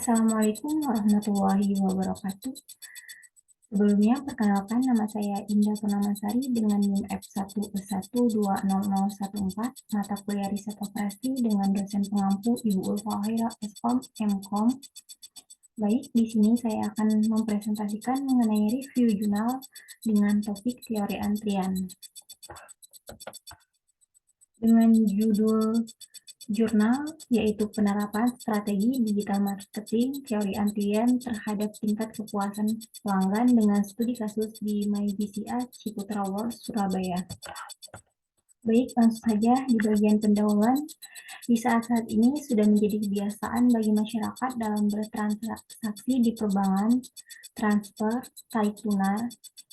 Assalamualaikum warahmatullahi wabarakatuh. Sebelumnya, perkenalkan nama saya Indah Purnamasari dengan NIM F1E1200014, mata kuliah riset operasi dengan dosen pengampu Ibu Ulfa Haira Eskom Mkom. Baik, di sini saya akan mempresentasikan mengenai review jurnal dengan topik teori antrian. Dengan judul jurnal yaitu penerapan strategi digital marketing teori antrian terhadap tingkat kepuasan pelanggan dengan studi kasus di MyBCA Ciputra World Surabaya. Baik, langsung saja di bagian pendahuluan. Di saat-saat ini sudah menjadi kebiasaan bagi masyarakat dalam bertransaksi di perbankan, transfer, tarik tunai,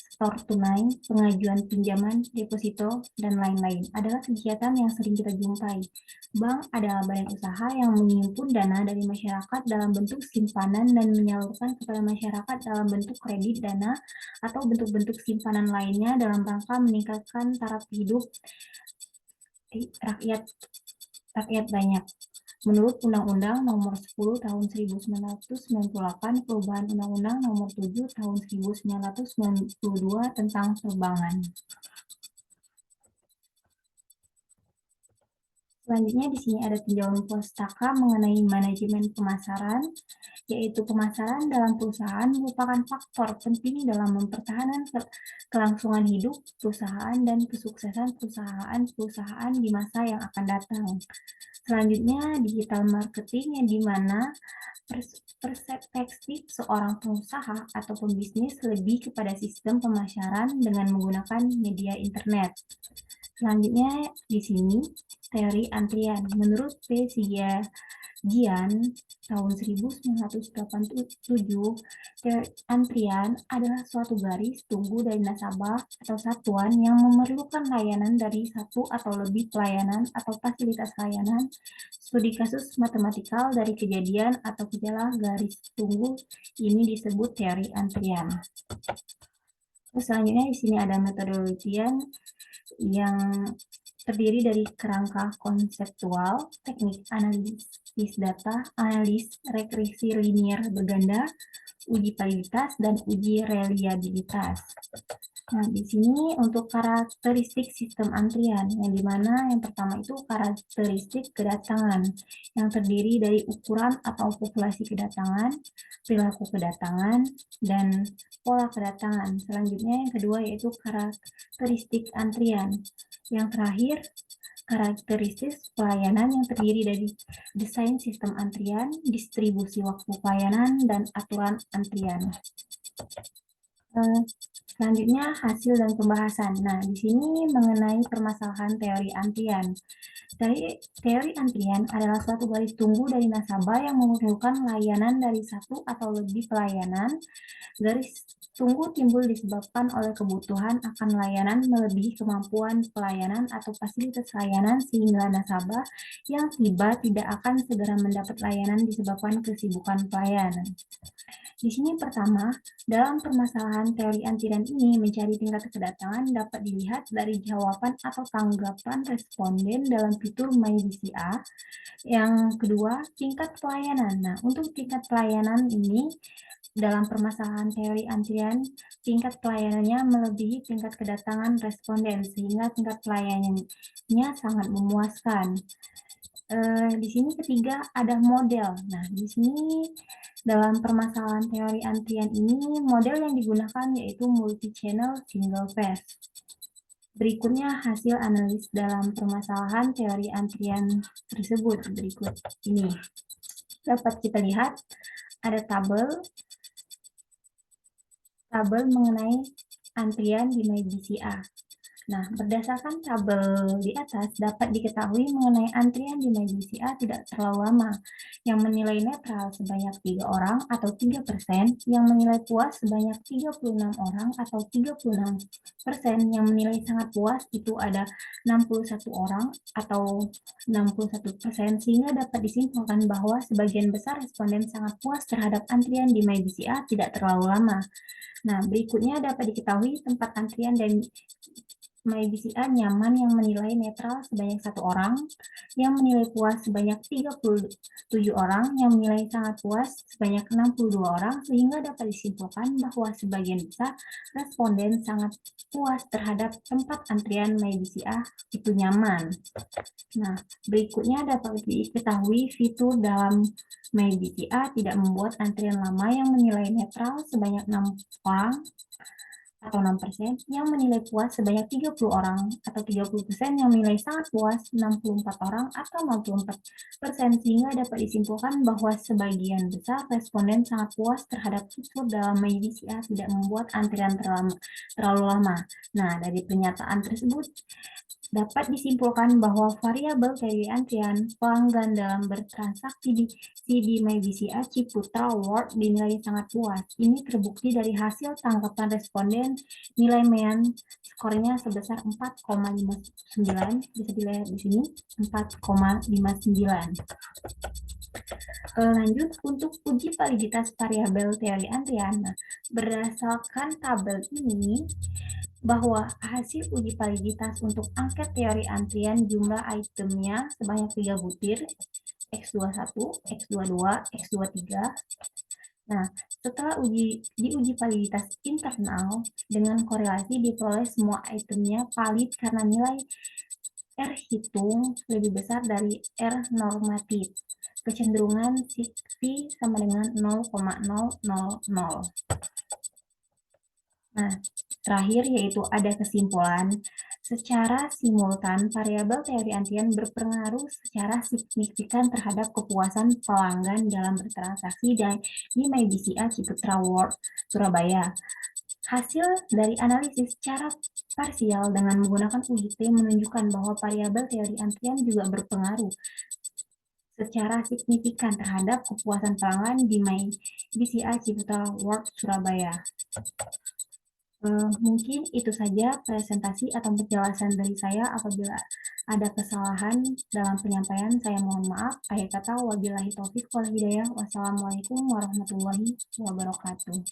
store tunai, pengajuan pinjaman, deposito, dan lain-lain adalah kegiatan yang sering kita jumpai. Bank adalah badan usaha yang mengimpun dana dari masyarakat dalam bentuk simpanan dan menyalurkan kepada masyarakat dalam bentuk kredit dana atau bentuk-bentuk simpanan lainnya dalam rangka meningkatkan taraf hidup rakyat banyak. Menurut Undang-Undang Nomor 10 Tahun 1998, Perubahan Undang-Undang Nomor 7 Tahun 1992 tentang Perbankan. Selanjutnya di sini ada tinjauan pustaka mengenai manajemen pemasaran, yaitu pemasaran dalam perusahaan merupakan faktor penting dalam mempertahankan kelangsungan hidup perusahaan dan kesuksesan perusahaan di masa yang akan datang. Selanjutnya, digital marketing yang dimana perspektif seorang pengusaha atau pembisnis lebih kepada sistem pemasaran dengan menggunakan media internet. Selanjutnya di sini teori antrian. Menurut P. Gian tahun 1987, teori antrian adalah suatu garis tunggu dari nasabah atau satuan yang memerlukan layanan dari satu atau lebih pelayanan atau fasilitas layanan. Studi kasus matematikal dari kejadian atau gejala garis tunggu ini disebut teori antrian. Selanjutnya di sini ada metodologi yang terdiri dari kerangka konseptual, teknik analisis data, analis regresi linear berganda, uji validitas, dan uji reliabilitas. Nah, di sini untuk karakteristik sistem antrian, yang dimana yang pertama itu karakteristik kedatangan, yang terdiri dari ukuran atau populasi kedatangan, perilaku kedatangan, dan pola kedatangan. Selanjutnya yang kedua yaitu karakteristik antrian. Yang terakhir, karakteristik pelayanan yang terdiri dari desain sistem antrian, distribusi waktu pelayanan, dan aturan antrian. Selanjutnya hasil dan pembahasan. Nah, di sini mengenai permasalahan teori antrian. Teori antrian adalah suatu garis tunggu dari nasabah yang memerlukan layanan dari satu atau lebih pelayanan. Garis tunggu timbul disebabkan oleh kebutuhan akan layanan melebihi kemampuan pelayanan atau fasilitas layanan sehingga nasabah yang tiba tidak akan segera mendapat layanan disebabkan kesibukan pelayanan. Di sini pertama, dalam permasalahan teori antrian ini mencari tingkat kedatangan dapat dilihat dari jawaban atau tanggapan responden dalam fitur MyBCA. Yang kedua, tingkat pelayanan. Nah, untuk tingkat pelayanan ini dalam permasalahan teori antrian, tingkat pelayanannya melebihi tingkat kedatangan responden sehingga tingkat pelayanannya sangat memuaskan. Di sini ketiga ada model. Nah, di sini dalam permasalahan teori antrian ini model yang digunakan yaitu multi-channel single phase. Berikutnya hasil analis dalam permasalahan teori antrian tersebut berikut ini. Dapat kita lihat ada tabel mengenai antrian di MyBCA. Nah, berdasarkan tabel di atas dapat diketahui mengenai antrian di MyBCA tidak terlalu lama, yang menilai netral sebanyak 3 orang atau 3%, yang menilai puas sebanyak 36 orang atau 36%, yang menilai sangat puas itu ada 61 orang atau 61%, sehingga dapat disimpulkan bahwa sebagian besar responden sangat puas terhadap antrian di MyBCA tidak terlalu lama. Nah, berikutnya dapat diketahui tempat antrian dan MyBCA nyaman yang menilai netral sebanyak 1 orang, yang menilai puas sebanyak 37 orang, yang menilai sangat puas sebanyak 62 orang, sehingga dapat disimpulkan bahwa sebagian besar responden sangat puas terhadap tempat antrian MyBCA itu nyaman. Nah, berikutnya dapat diketahui fitur dalam MyBCA tidak membuat antrian lama yang menilai netral sebanyak 6 orang atau 6%, yang menilai puas sebanyak 30 orang atau 30%, yang menilai sangat puas 64 orang atau 64%, sehingga dapat disimpulkan bahwa sebagian besar responden sangat puas terhadap fitur dalam MyBCA tidak membuat antrian terlalu lama. Nah, dari pernyataan tersebut dapat disimpulkan bahwa variabel teori antrian pelanggan dalam bertransaksi di CD MyBCA Ciputra World dinilai sangat puas. Ini terbukti dari hasil tangkapan responden nilai MEAN skornya sebesar 4,59, bisa dilihat di sini 4,59. Lanjut untuk uji validitas variabel teori antrian. Nah, berdasarkan tabel ini, bahwa hasil uji validitas untuk angket teori antrian jumlah itemnya sebanyak 3 butir, X21, X22, X23. Nah, setelah diuji validitas internal dengan korelasi diperoleh semua itemnya valid karena nilai R hitung lebih besar dari R normatif. Kecenderungan V sama dengan 0,000. Nah, terakhir yaitu ada kesimpulan. Secara simultan, variabel teori antrian berpengaruh secara signifikan terhadap kepuasan pelanggan dalam bertransaksi dan di MyBCA Ciputra World Surabaya. Hasil dari analisis secara parsial dengan menggunakan UGT menunjukkan bahwa variabel teori antrian juga berpengaruh secara signifikan terhadap kepuasan pelanggan di MyBCA Ciputra World Surabaya. Mungkin itu saja presentasi atau penjelasan dari saya. Apabila ada kesalahan dalam penyampaian, saya mohon maaf. Akhir kata, wabillahi taufiq wal hidayah. Wassalamualaikum warahmatullahi wabarakatuh.